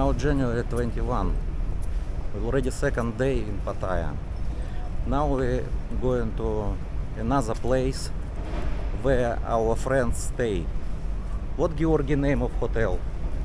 Now January 21. Already second day in Pattaya. Now we're going to another place where our friends stay. What Georgi name of hotel?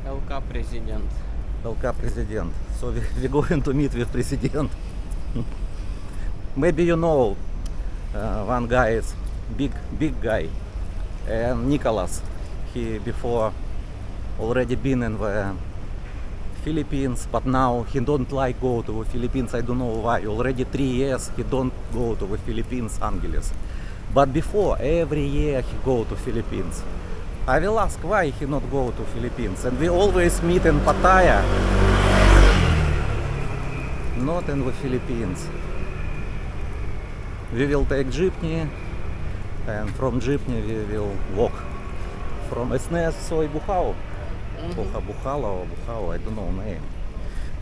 LK President. LK President. So we're going to meet with President. Maybe you know one guy is big guy, and Nicholas. He before already been in the Philippines, but now he don't like go to the Philippines. I don't know why. Already 3 years he don't go to the Philippines, Angeles. But before, every year he go to Philippines. I will ask why he not go to Philippines. And we always meet in Pattaya, not in the Philippines. We will take jeepney, and from jeepney we will walk from Esnes Soy Bukhao. Bukhao, I don't know name.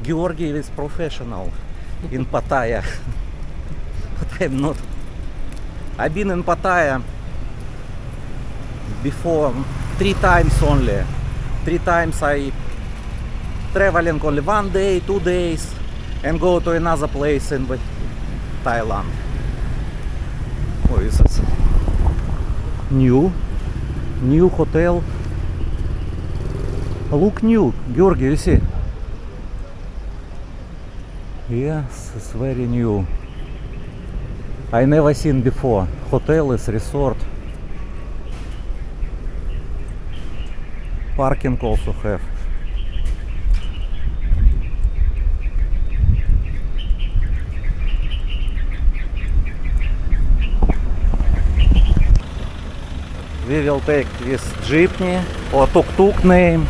Georgi is professional in Pattaya, but I'm not. I've been in Pattaya before 3 times only. 3 times I traveling only 1 day, 2 days, and go to another place in Thailand. Oh, is this new hotel? Look new, Georgi, you see? Yes, it's very new. I never seen before. Hotel is resort. Parking also have. We will take this jeepney or tuk-tuk name.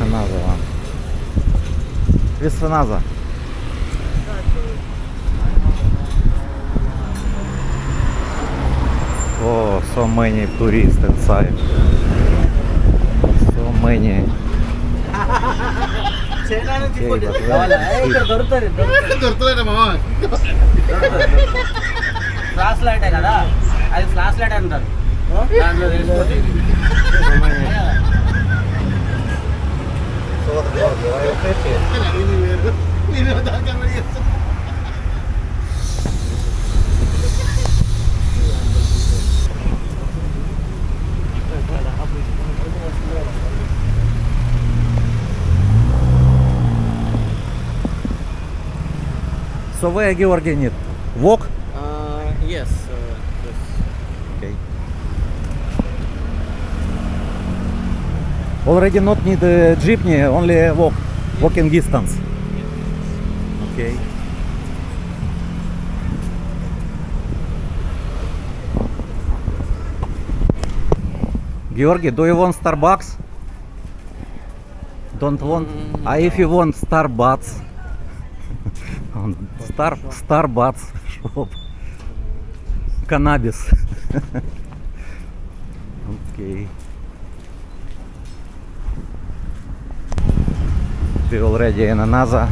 Another one. This another. Oh, so many tourists inside. So many. Okay, flash light కదా అది flash light అంటారు దాంట్లో వేసుకోండి So where Georgi need? Walk? Yes. Okay. Already not need jeepney, only walking distance. Okay. Georgi, do you want Starbucks? Don't want? If you want Starbucks, Starbucks shop. Cannabis. Okay. We already in another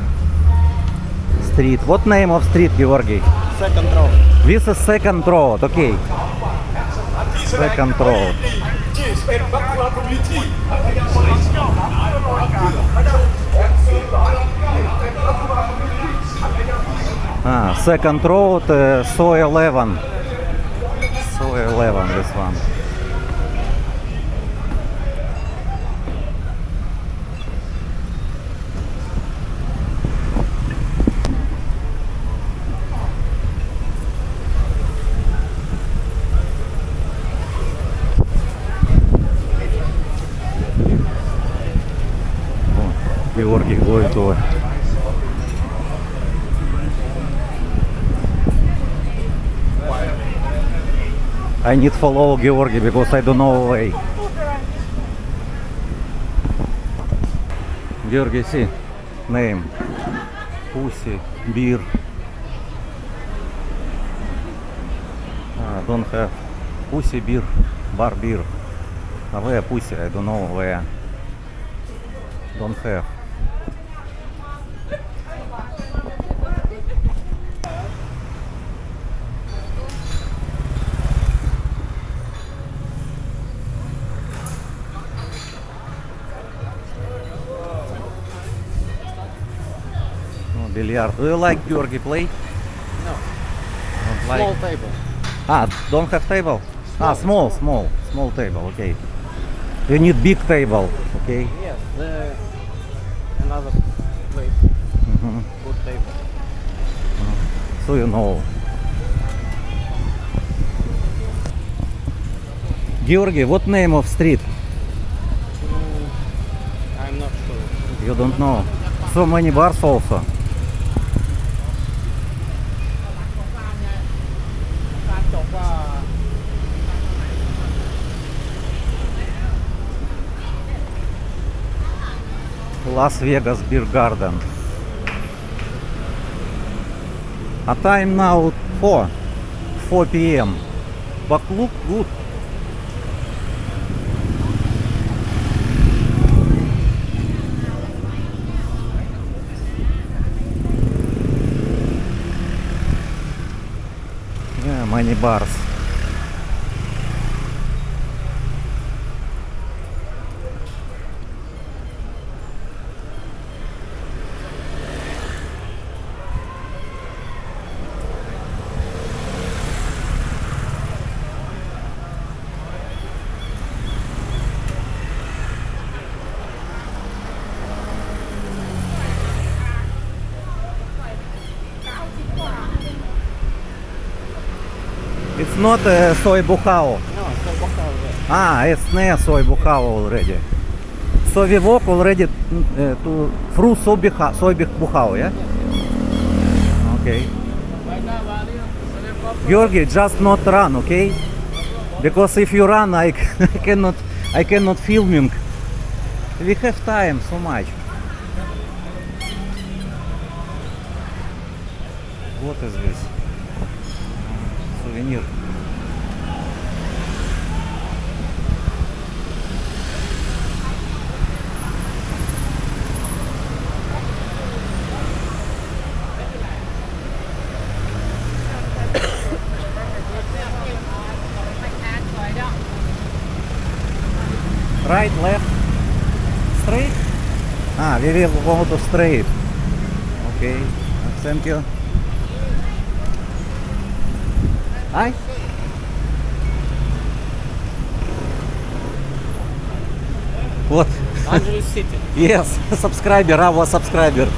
street. What name of street, Georgi? Second row. This is second road. Okay. Second road. Second road, Soy 11. Soy 11, this one. Georgi going to I need follow Georgi because I don't know way. Georgi, see name Pussy beer. Don't have Pussy beer, bar beer. Where Pussy? I don't know where. Don't have. Billiard. Do you like Georgi play? No. Don't like? Small table. Don't have table? Small table, okay. You need big table, okay? Yes. Another place. Mhm. Good table. So you know. Georgi, what name of street? I'm not sure. You don't know. So many bars also. Las Vegas Beer Garden. A time now 4 p.m. But look good. Yeah, many bars. It's not soy buchao. No, so Bokal, It's near soy buchao already. So we walk already to through soy buchao, yeah? Okay. Georgi, just not run, okay? Because if you run, I cannot filming. We have time so much. What is this? Souvenir. Right, left, straight? We will go to straight. Okay, thank you. Hi. What? Angeles City. Yes, subscriber, our subscriber. Yes.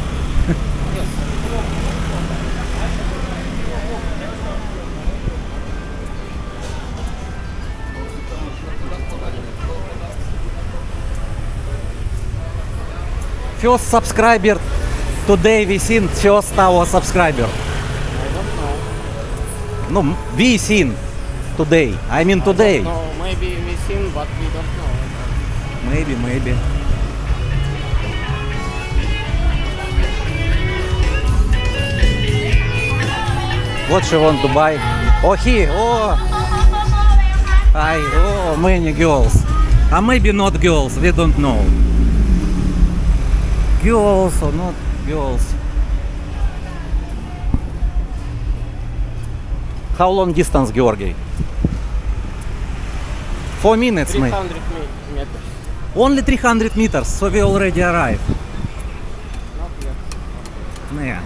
First subscriber today we seen first our subscriber. I don't know. No, we seen today. I mean today. No, maybe we seen, but we don't know. Maybe. What she want to buy? Oh, here. Oh. Hi. Oh, many girls. Maybe not girls. We don't know. Girls or not girls. How long distance, Georgi? 4 minutes, mate. 300 meters. Only 300 meters, so we already arrived. Not yet. Yeah.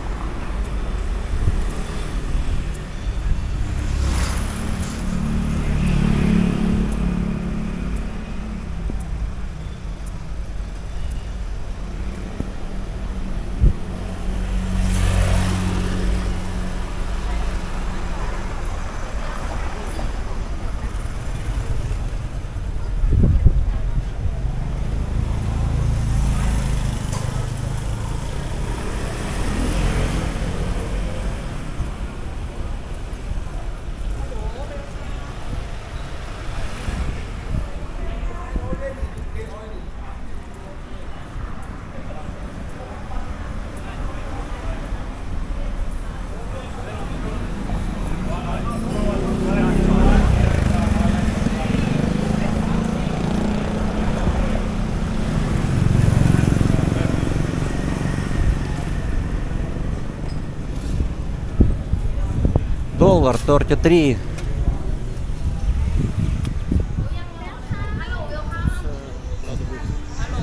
$33.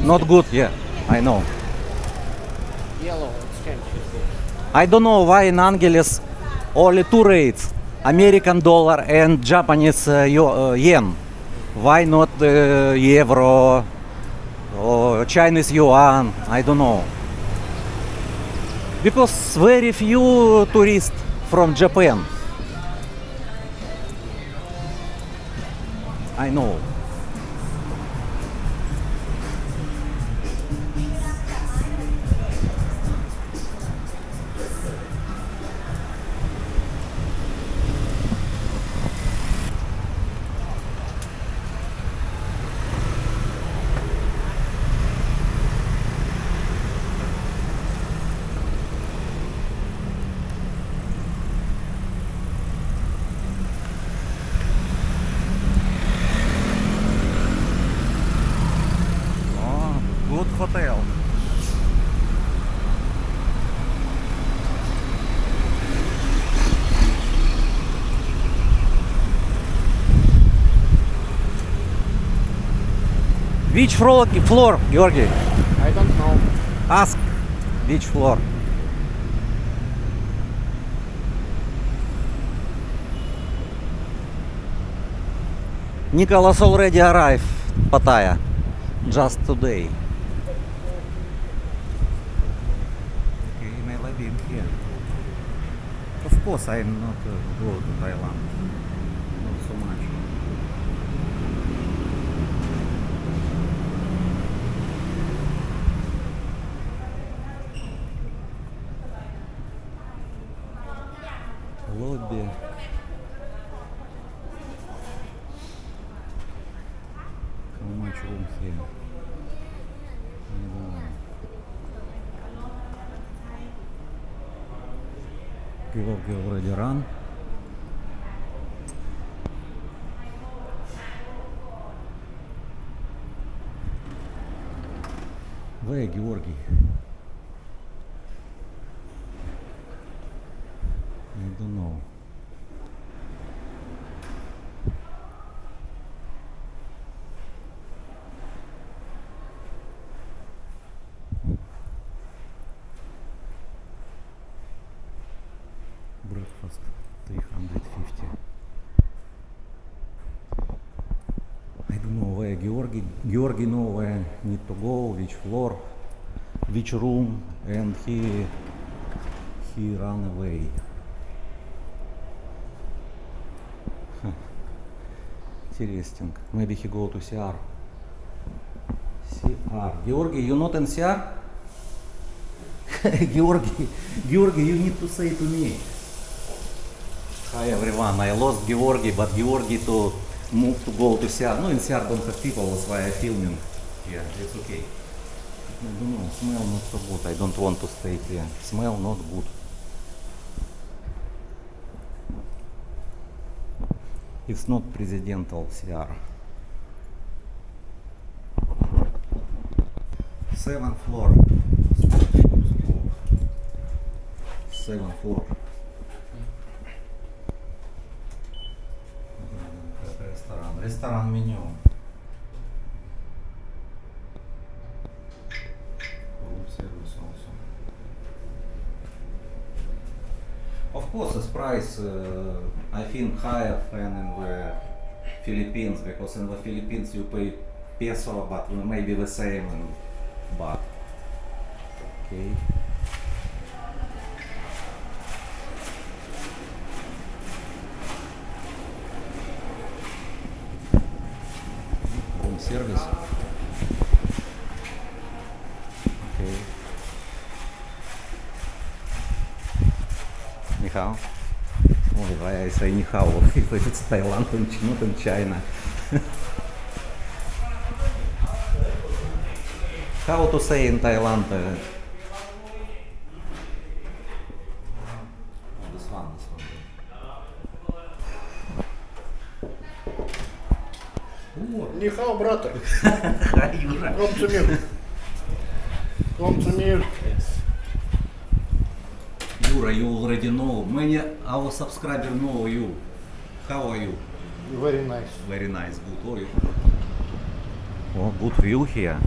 Not good, yeah, I know. Yellow exchange is good. I don't know why in Angeles only two rates, American dollar and Japanese yen. Why not euro or Chinese yuan? I don't know. Because very few tourists from Japan. I know. Good hotel. Which floor, Georgi? I don't know. Ask which floor. Nicholas already arrived, Pattaya, just today. Okay, maybe been here. Of course, I'm not go to Thailand. Not so much. Lobby. How much room here? I don't know. Georgi already run. Where Georgi? I don't know. Breakfast 350. I don't know where Georgi know where need to go, which floor, which room, and he ran away. Interesting. Maybe he go to CR. CR. Georgi, you not in CR? Georgi, you need to say to me. Hi everyone, I lost Georgi, but Georgi to move to go to CR. No, in CR don't have people, that's why I'm filming. Yeah, it's okay. I don't know, smell not so good. I don't want to stay here. Smell not good. It's not presidential CR. 7th floor. 7th floor. Ресторан меню. Room service also. Of course, this price I think higher than in the Philippines, because in the Philippines you pay peso, but maybe the same in baht. Okay. Room service. Okay. Ni hao. Only why I say ni hao if it's Thailand and not in China. How to say in Thailand? This one. Ni hao, brother. Hi, Юра. Come to me. Come to me. Юра, you already know. Many our subscribers know you. How are you? Very nice. Very nice. Good. Oh, you. Oh, good view here.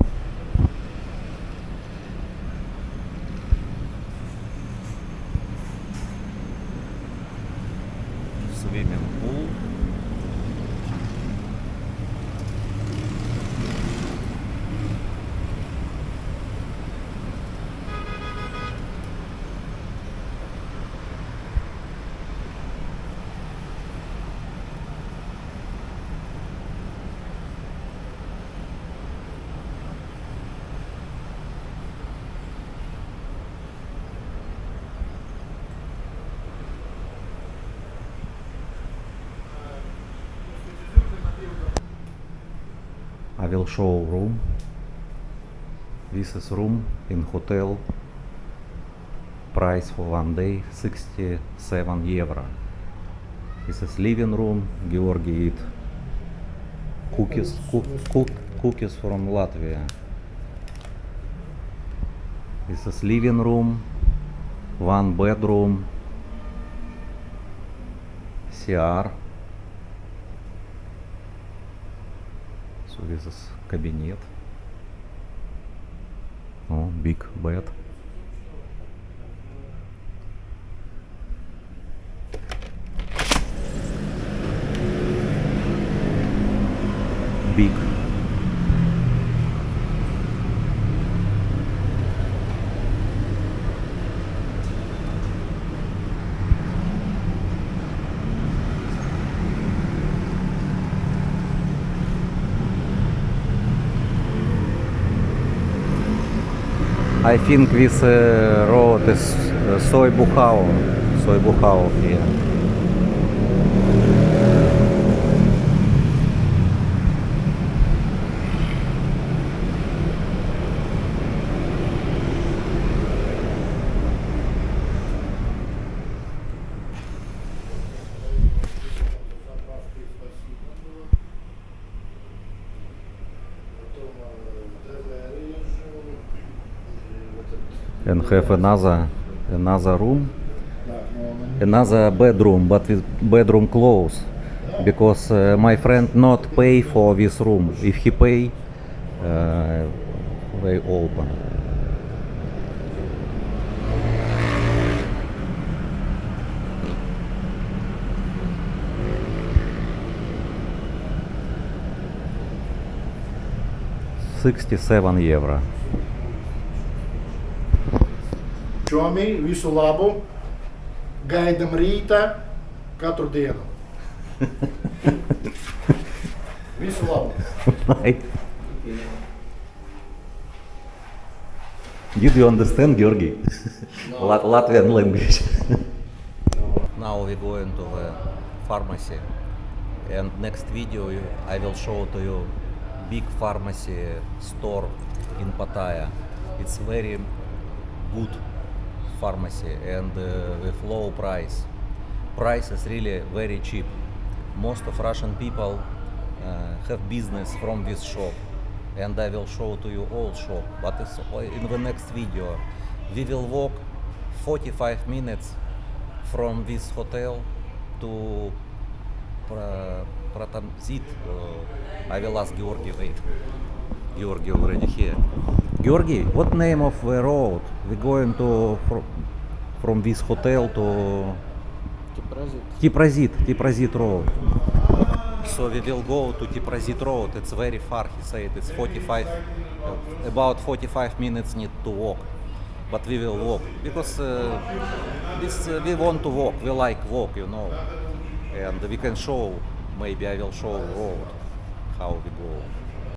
I will show room. This is room in hotel. Price for 1 day 67 euro. This is living room. Georgi eat cookies from Latvia. This is living room, 1 bedroom, CR. So this is cabinet. Oh, big bed. Big. I think this road is Soy Buchau here. And have another room, another bedroom, but with bedroom close, because my friend not pay for this room. If he pay, they open. €67. Čomi, visu labu. Gaidam rītā katru dienu. Visu labu. Did you understand, Georgi? Latvian language. Now we're going to the pharmacy, and next video I will show to you big pharmacy store in Pattaya. It's very good pharmacy and with low price. Price is really very cheap. Most of Russian people have business from this shop, and I will show to you all shop, but it's in the next video. We will walk 45 minutes from this hotel to Pratamzit. I will ask Georgi, wait. Georgi already here. Georgi, what name of the road? We're going to from this hotel to Tiprazit road. So we will go to Tiprazit road. It's very far. He said it's about 45 minutes need to walk. But we will walk because we want to walk. We like walk, you know, and we can show. Maybe I will show road how we go.